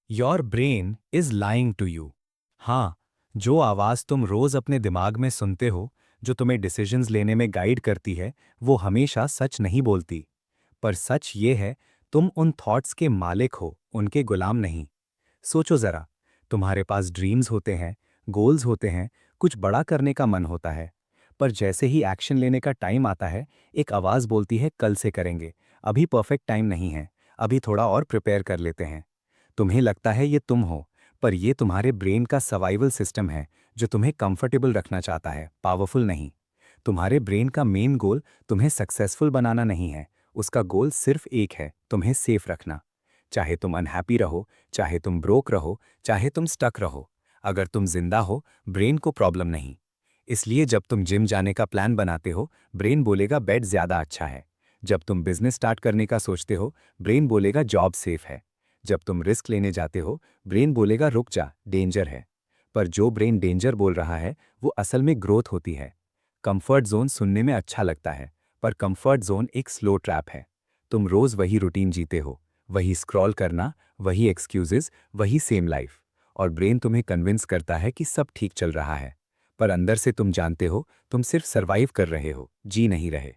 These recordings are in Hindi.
Your brain is lying to you. हाँ, जो आवाज़ तुम रोज़ अपने दिमाग में सुनते हो, जो तुम्हें डिसीजंस लेने में गाइड करती है, वो हमेशा सच नहीं बोलती। पर सच ये है, तुम उन थॉट्स के मालिक हो, उनके गुलाम नहीं। सोचो ज़रा, तुम्हारे पास ड्रीम्स होते हैं, गोल्स होते हैं, कुछ बड़ा करने का मन होता है। पर जैसे ही एक्शन लेने का टाइम आता है, एक आवाज़ बोलती है कल से करेंगे, अभी परफेक्ट टाइम नहीं है, अभी थोड़ा और प्रिपेयर कर लेते हैं। तुम्हें लगता है ये तुम हो, पर ये तुम्हारे ब्रेन का सर्वाइवल सिस्टम है, जो तुम्हें कंफर्टेबल रखना चाहता है, पावरफुल नहीं। तुम्हारे ब्रेन का मेन गोल तुम्हें सक्सेसफुल बनाना नहीं है, उसका गोल सिर्फ एक है, तुम्हें सेफ रखना। चाहे तुम अनहैप्पी रहो, चाहे तुम ब्रोक रहो, चाहे तुम स्टक रहो, अगर तुम जिंदा हो, ब्रेन को प्रॉब्लम नहीं। इसलिए जब तुम जिम जाने का प्लान बनाते हो, ब्रेन बोलेगा बेड ज्यादा अच्छा है। जब तुम बिजनेस स्टार्ट करने का सोचते हो, ब्रेन बोलेगा जॉब सेफ है। जब तुम रिस्क लेने जाते हो, ब्रेन बोलेगा रुक जा, डेंजर है। पर जो ब्रेन डेंजर बोल रहा है, वो असल में ग्रोथ होती है। कंफर्ट जोन सुनने में अच्छा लगता है, पर कंफर्ट जोन एक स्लो ट्रैप है। तुम रोज वही रूटीन जीते हो, वही स्क्रॉल करना, वही एक्सक्यूजेस, वही सेम लाइफ। और ब्रेन तुम्हें कन्विंस करता है कि सब ठीक चल रहा है। पर अंदर से तुम जानते हो, तुम सिर्फ सरवाइव कर रहे हो, जी नहीं रहे।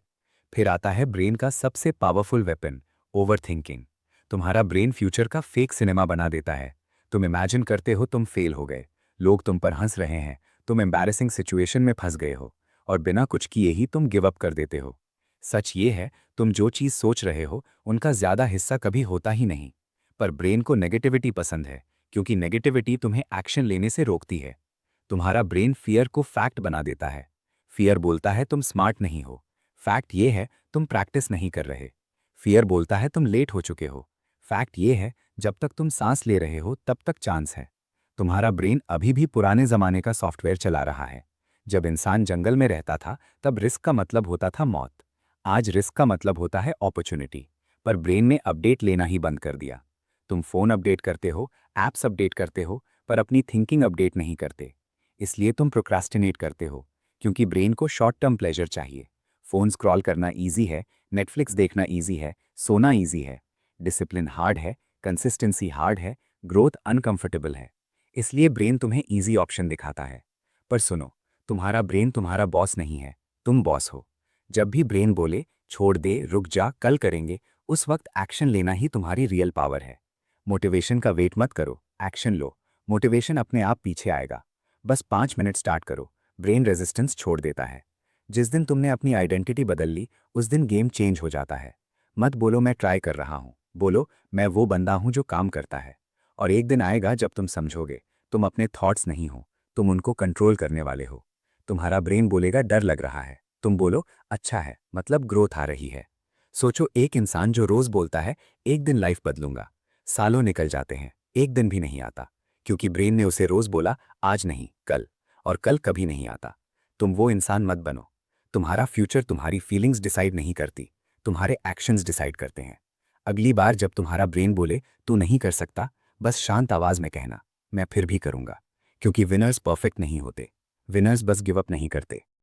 फिर आता है ब्रेन का सबसे पावरफुल वेपन, ओवर थिंकिंग। तुम्हारा ब्रेन फ्यूचर का फेक सिनेमा बना देता है। तुम इमेजिन करते हो तुम फेल हो गए, लोग तुम पर हंस रहे हैं, तुम एम्बैरेसिंग सिचुएशन में फंस गए हो, और बिना कुछ किए ही तुम गिव अप कर देते हो। सच ये है, तुम जो चीज़ सोच रहे हो, उनका ज़्यादा हिस्सा कभी होता ही नहीं। पर ब्रेन को नेगेटिविटी पसंद है, क्योंकि नेगेटिविटी तुम्हें एक्शन लेने से रोकती है। तुम्हारा ब्रेन फियर को फैक्ट बना देता है। फियर बोलता है तुम स्मार्ट नहीं हो, फैक्ट ये है तुम प्रैक्टिस नहीं कर रहे। फियर बोलता है तुम लेट हो चुके हो, फैक्ट ये है जब तक तुम सांस ले रहे हो तब तक चांस है। तुम्हारा ब्रेन अभी भी पुराने जमाने का सॉफ्टवेयर चला रहा है। जब इंसान जंगल में रहता था, तब रिस्क का मतलब होता था मौत। आज रिस्क का मतलब होता है अपॉर्चुनिटी। पर ब्रेन ने अपडेट लेना ही बंद कर दिया। तुम फोन अपडेट करते हो, एप्स अपडेट करते हो, पर अपनी थिंकिंग अपडेट नहीं करते। इसलिए तुम प्रोक्रास्टिनेट करते हो, क्योंकि ब्रेन को शॉर्ट टर्म प्लेजर चाहिए। फोन स्क्रॉल करना ईजी है, नेटफ्लिक्स देखना ईजी है, सोना ईजी है। डिसिप्लिन हार्ड है, कंसिस्टेंसी हार्ड है, ग्रोथ अनकंफर्टेबल है। इसलिए ब्रेन तुम्हें ईजी ऑप्शन दिखाता है। पर सुनो, तुम्हारा ब्रेन तुम्हारा बॉस नहीं है, तुम बॉस हो। जब भी ब्रेन बोले छोड़ दे, रुक जा, कल करेंगे, उस वक्त एक्शन लेना ही तुम्हारी रियल पावर है। मोटिवेशन का वेट मत करो, एक्शन लो। मोटिवेशन अपने आप पीछे आएगा। बस 5 मिनट स्टार्ट करो, ब्रेन रेजिस्टेंस छोड़ देता है। जिस दिन तुमने अपनी आइडेंटिटी बदल ली, उस दिन गेम चेंज हो जाता है। मत बोलो मैं ट्राई कर रहा हूँ, बोलो मैं वो बंदा हूँ जो काम करता है। और एक दिन आएगा जब तुम समझोगे, तुम अपने थॉट्स नहीं हो, तुम उनको कंट्रोल करने वाले हो। तुम्हारा ब्रेन बोलेगा डर लग रहा है, तुम बोलो अच्छा है, मतलब ग्रोथ आ रही है। सोचो एक इंसान जो रोज बोलता है एक दिन लाइफ बदलूंगा, सालों निकल जाते हैं, एक दिन भी नहीं आता, क्योंकि ब्रेन ने उसे रोज बोला आज नहीं कल, और कल कभी नहीं आता। तुम वो इंसान मत बनो। तुम्हारा फ्यूचर तुम्हारी फीलिंग्स डिसाइड नहीं करती, तुम्हारे एक्शंस डिसाइड करते हैं। अगली बार जब तुम्हारा ब्रेन बोले तू नहीं कर सकता, बस शांत आवाज में कहना मैं फिर भी करूंगा। क्योंकि विनर्स परफेक्ट नहीं होते, विनर्स बस गिव अप नहीं करते।